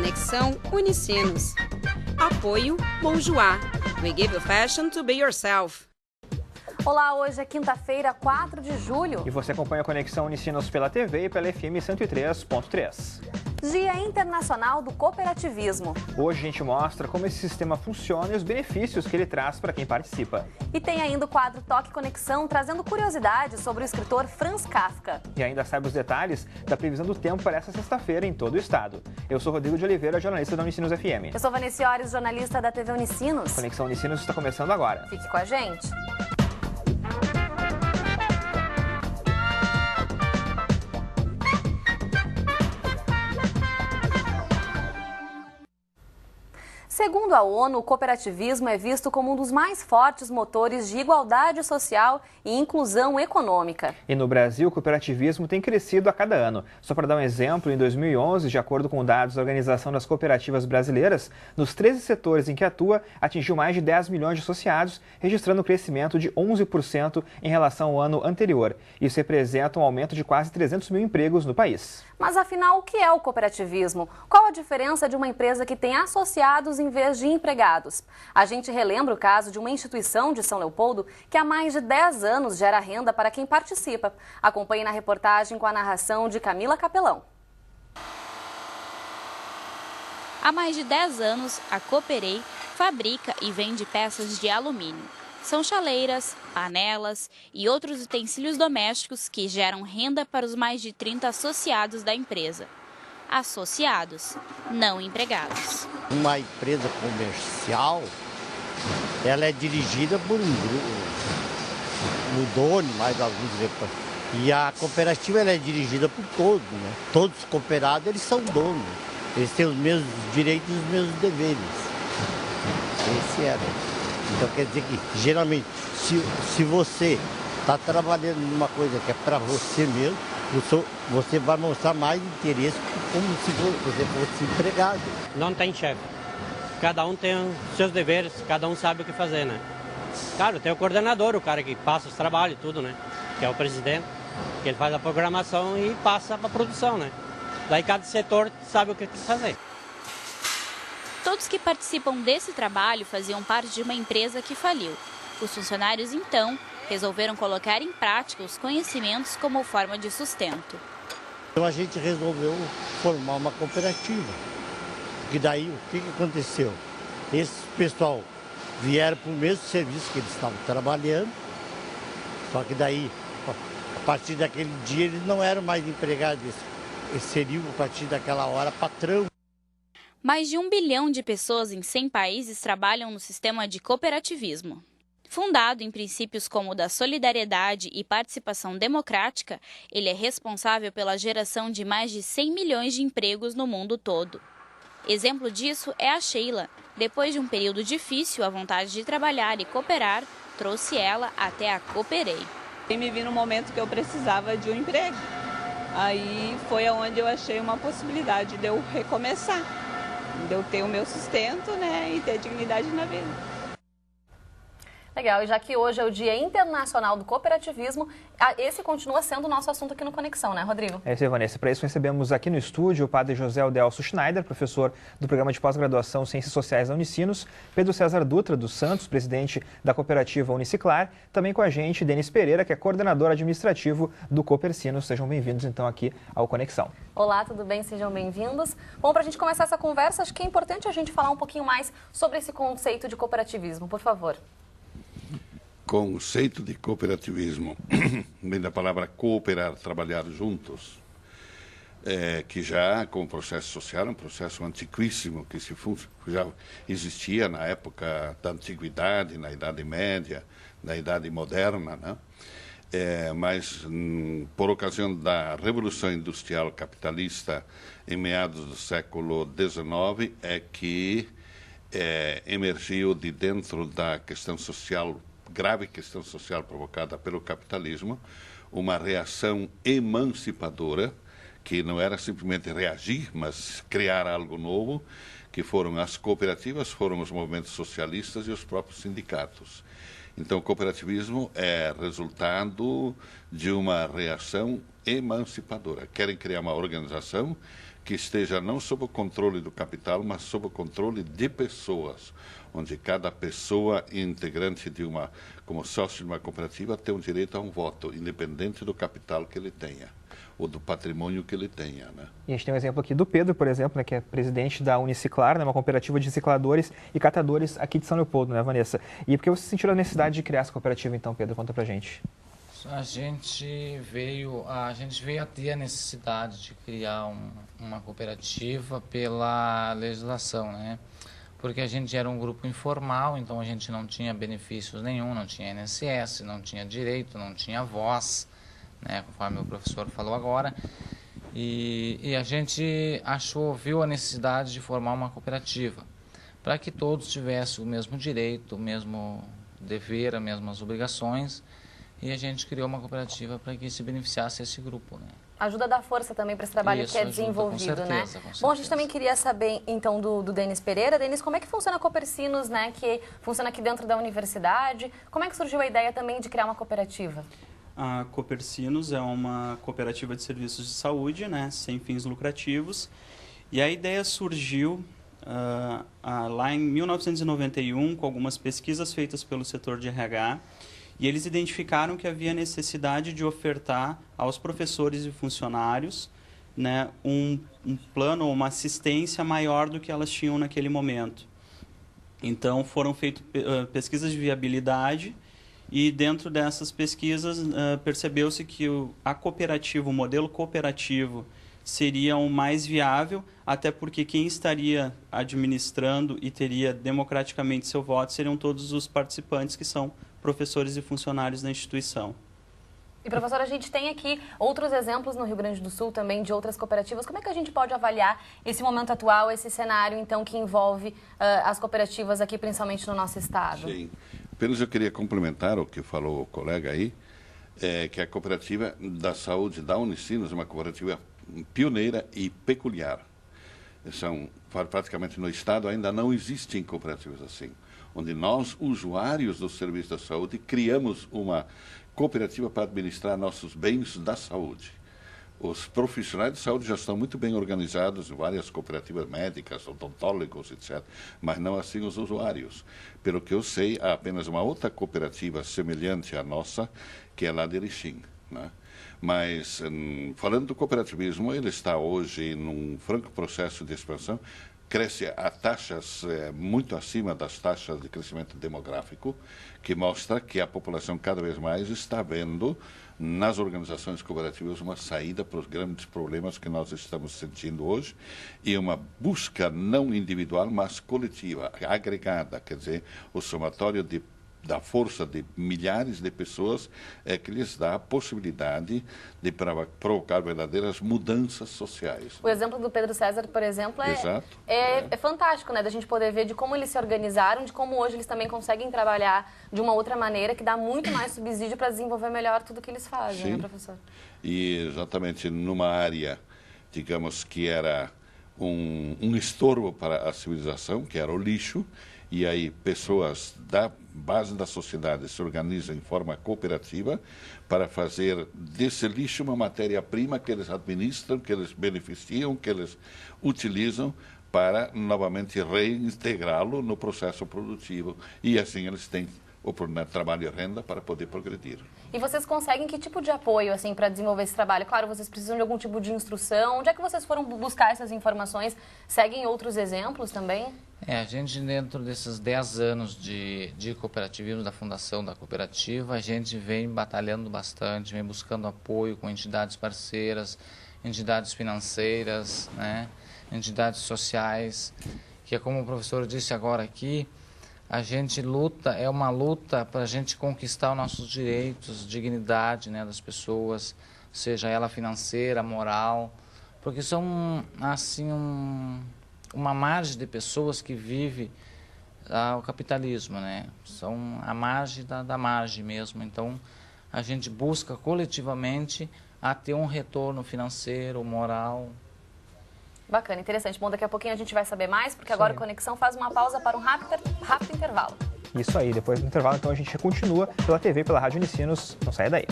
Conexão Unicinos. Apoio Bonjour. We give you fashion to be yourself. Olá, hoje é quinta-feira, 4 de julho. E você acompanha a Conexão Unicinos pela TV e pela FM 103.3. Dia Internacional do Cooperativismo. Hoje a gente mostra como esse sistema funciona e os benefícios que ele traz para quem participa. E tem ainda o quadro Toque Conexão, trazendo curiosidades sobre o escritor Franz Kafka. E ainda saiba os detalhes da previsão do tempo para essa sexta-feira em todo o estado. Eu sou Rodrigo de Oliveira, jornalista da Unicinos FM. Eu sou Vanessa Ores, jornalista da TV Unicinos. Conexão Unicinos está começando agora. Fique com a gente. Segundo a ONU, o cooperativismo é visto como um dos mais fortes motores de igualdade social e inclusão econômica. E no Brasil, o cooperativismo tem crescido a cada ano. Só para dar um exemplo, em 2011, de acordo com dados da Organização das Cooperativas Brasileiras, nos 13 setores em que atua, atingiu mais de 10 milhões de associados, registrando um crescimento de 11% em relação ao ano anterior. Isso representa um aumento de quase 300 mil empregos no país. Mas afinal, o que é o cooperativismo? Qual a diferença de uma empresa que tem associados em vez de empregados? A gente relembra o caso de uma instituição de São Leopoldo que há mais de 10 anos gera renda para quem participa. Acompanhe na reportagem com a narração de Camila Capelão. Há mais de 10 anos, a Cooperei fabrica e vende peças de alumínio. São chaleiras, panelas e outros utensílios domésticos que geram renda para os mais de 30 associados da empresa. Associados, não empregados. Uma empresa comercial, ela é dirigida por um dono, mais alguns. E a cooperativa ela é dirigida por todos, né? Todos os cooperados, eles são donos. Eles têm os mesmos direitos e os mesmos deveres. Esse era. Então quer dizer que, geralmente, se você está trabalhando numa coisa que é para você mesmo, você vai mostrar mais interesse como se você fosse empregado. Não tem chefe. Cada um tem os seus deveres, cada um sabe o que fazer, né? Claro, tem o coordenador, o cara que passa os trabalhos e tudo, né? Que é o presidente, que ele faz a programação e passa para a produção, né? Daí cada setor sabe o que tem que fazer. Todos que participam desse trabalho faziam parte de uma empresa que faliu. Os funcionários, então, resolveram colocar em prática os conhecimentos como forma de sustento. Então a gente resolveu formar uma cooperativa. E daí o que aconteceu? Esse pessoal vieram para o mesmo serviço que eles estavam trabalhando, só que daí, a partir daquele dia, eles não eram mais empregados, eles seriam, a partir daquela hora, patrão. Mais de 1 bilhão de pessoas em 100 países trabalham no sistema de cooperativismo. Fundado em princípios como o da solidariedade e participação democrática, ele é responsável pela geração de mais de 100 milhões de empregos no mundo todo. Exemplo disso é a Sheila. Depois de um período difícil, a vontade de trabalhar e cooperar trouxe ela até a Cooperei. Eu me vi no momento que eu precisava de um emprego. Aí foi onde eu achei uma possibilidade de eu recomeçar, de eu ter o meu sustento, né, e ter dignidade na vida. Legal, e já que hoje é o Dia Internacional do Cooperativismo, esse continua sendo o nosso assunto aqui no Conexão, né, Rodrigo? É isso aí, Vanessa. Para isso recebemos aqui no estúdio o padre José Odelso Schneider, professor do Programa de Pós-Graduação Ciências Sociais da Unicinos, Pedro César Dutra dos Santos, presidente da cooperativa Uniciclar, também com a gente Denis Pereira, que é coordenador administrativo do Coopercinos. Sejam bem-vindos então aqui ao Conexão. Olá, tudo bem? Sejam bem-vindos. Bom, para a gente começar essa conversa, acho que é importante a gente falar um pouquinho mais sobre esse conceito de cooperativismo, por favor. Conceito de cooperativismo, vem da palavra cooperar, trabalhar juntos, que já, como processo social, é um processo antiquíssimo, que já existia na época da Antiguidade, na Idade Média, na Idade Moderna, né? Mas por ocasião da Revolução Industrial Capitalista em meados do século XIX, é que emergiu de dentro da questão social, grave questão social provocada pelo capitalismo, uma reação emancipadora, que não era simplesmente reagir, mas criar algo novo, que foram as cooperativas, foram os movimentos socialistas e os próprios sindicatos. Então, o cooperativismo é resultado de uma reação emancipadora. Querem criar uma organização que esteja não sob o controle do capital, mas sob o controle de pessoas, onde cada pessoa integrante como sócio de uma cooperativa tem o direito a um voto, independente do capital que ele tenha, ou do patrimônio que ele tenha, né? E a gente tem um exemplo aqui do Pedro, por exemplo, né, que é presidente da Uniciclar, né, uma cooperativa de recicladores e catadores aqui de São Leopoldo, né, Vanessa? E por que você sentiu a necessidade de criar essa cooperativa, então, Pedro? Conta pra gente. A gente veio a ter a necessidade de criar uma cooperativa pela legislação, né? Porque a gente era um grupo informal, então a gente não tinha benefícios nenhum, não tinha INSS, não tinha direito, não tinha voz, né? Conforme o professor falou agora. E a gente viu a necessidade de formar uma cooperativa para que todos tivessem o mesmo direito, o mesmo dever, as mesmas obrigações. E a gente criou uma cooperativa para que se beneficiasse esse grupo, né? Ajuda a dar força também para esse trabalho que é desenvolvido, com certeza, né? com certeza. Bom, a gente também queria saber, então, do Denis Pereira. Denis, como é que funciona a Copercinos, né? Que funciona aqui dentro da universidade. Como é que surgiu a ideia também de criar uma cooperativa? A Copercinos é uma cooperativa de serviços de saúde, né? Sem fins lucrativos. E a ideia surgiu lá em 1991, com algumas pesquisas feitas pelo setor de RH. E eles identificaram que havia necessidade de ofertar aos professores e funcionários, né, um plano ou uma assistência maior do que elas tinham naquele momento. Então, foram feitas pesquisas de viabilidade e, dentro dessas pesquisas, percebeu-se que o modelo cooperativo seria o mais viável, até porque quem estaria administrando e teria democraticamente seu voto seriam todos os participantes que são professores e funcionários da instituição. E, professor, a gente tem aqui outros exemplos no Rio Grande do Sul também de outras cooperativas. Como é que a gente pode avaliar esse momento atual, esse cenário, então, que envolve as cooperativas aqui, principalmente no nosso estado? Sim. Apenas eu queria complementar o que falou o colega aí, que a cooperativa da saúde da Unicinos é uma cooperativa pioneira e peculiar. Praticamente no estado ainda não existem cooperativas assim, onde nós, usuários do serviço da saúde, criamos uma cooperativa para administrar nossos bens da saúde. Os profissionais de saúde já estão muito bem organizados em várias cooperativas médicas, odontólogos, etc., mas não assim os usuários. Pelo que eu sei, há apenas uma outra cooperativa semelhante à nossa, que é lá de Erechim, né? Mas, falando do cooperativismo, ele está hoje num franco processo de expansão, cresce a taxas muito acima das taxas de crescimento demográfico, que mostra que a população cada vez mais está vendo nas organizações cooperativas uma saída para os grandes problemas que nós estamos sentindo hoje e uma busca não individual, mas coletiva, agregada, quer dizer, o somatório da força de milhares de pessoas que lhes dá a possibilidade de provocar verdadeiras mudanças sociais. O exemplo do Pedro César, por exemplo, é fantástico, né? Da gente poder ver de como eles se organizaram, de como hoje eles também conseguem trabalhar de uma outra maneira, que dá muito mais subsídio para desenvolver melhor tudo que eles fazem, Sim. Né, professor? E exatamente numa área, digamos, que era um estorvo para a civilização, que era o lixo, e aí pessoas da base da sociedade se organizam em forma cooperativa para fazer desse lixo uma matéria-prima que eles administram, que eles beneficiam, que eles utilizam para novamente reintegrá-lo no processo produtivo. E assim eles têm oportunidade de trabalho e renda para poder progredir. E vocês conseguem que tipo de apoio assim, para desenvolver esse trabalho? Claro, vocês precisam de algum tipo de instrução. Onde é que vocês foram buscar essas informações? Seguem outros exemplos também? A gente, dentro desses 10 anos de cooperativismo, da fundação da cooperativa, a gente vem batalhando bastante, vem buscando apoio com entidades parceiras, entidades financeiras, né, entidades sociais, que é como o professor disse agora aqui, a gente luta, é uma luta para a gente conquistar os nossos direitos, dignidade, né, das pessoas, seja ela financeira, moral, porque são, assim, uma margem de pessoas que vive o capitalismo, né? São a margem da margem mesmo. Então, a gente busca coletivamente a ter um retorno financeiro, moral. Bacana, interessante. Bom, daqui a pouquinho a gente vai saber mais, porque agora o Conexão faz uma pausa para um rápido intervalo. Isso aí, depois do intervalo, então a gente continua pela TV, pela Rádio Unicinos. Não saia daí.